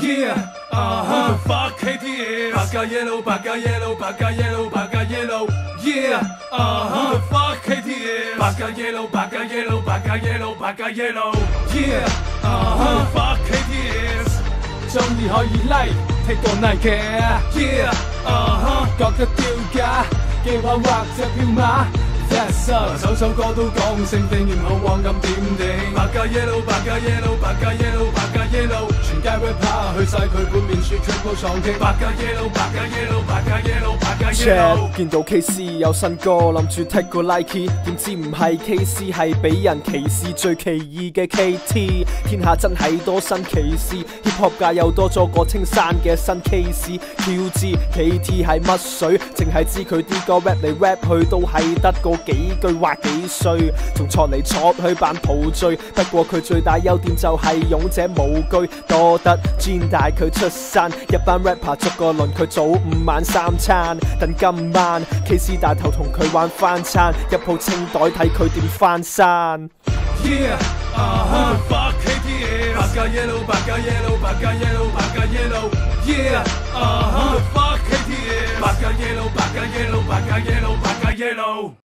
Yeah, fuck KTS. Baka yellow, baka yellow, baka yellow, baka yellow. Yeah, fuck KTS. Baka yellow, baka yellow, baka yellow, baka yellow. Yeah, fuck KTS. 中意可以 like， take 個 Nike。Yeah, 覺得丟架，嘅話或者票碼。That's up， 首首歌都講性定然後黃金點地。Baka yellow， baka yellow， baka yellow， baka yellow， 全街 rapper 去晒佢半面雪，全部撞擊。Baka yellow， baka yellow， baka yellow， baka yellow。見到 KC 有新歌，諗住 take 個 Nike， 點知唔係 KC 係俾人歧視最奇異嘅 KT。天下真係多新歧視 ，hip hop 界又多咗個青山嘅新 case。QG KT 係乜水？淨係知佢啲歌 rap 嚟 rap 去都係得個幾句話幾歲，仲錯嚟錯去扮陶醉。不過佢最大優點就係勇者無懼，多得 Gin 帶佢出山，一班 rapper 逐個輪佢早午晚三餐。等今晚 KC 帶頭同佢玩翻餐，一鋪清袋睇佢點翻山。Yeah, fuck KTS. Baka yellow, baka yellow, baka yellow, baka yellow. Yeah, fuck KTS. Baka yellow, baka yellow, baka yellow, baka yellow.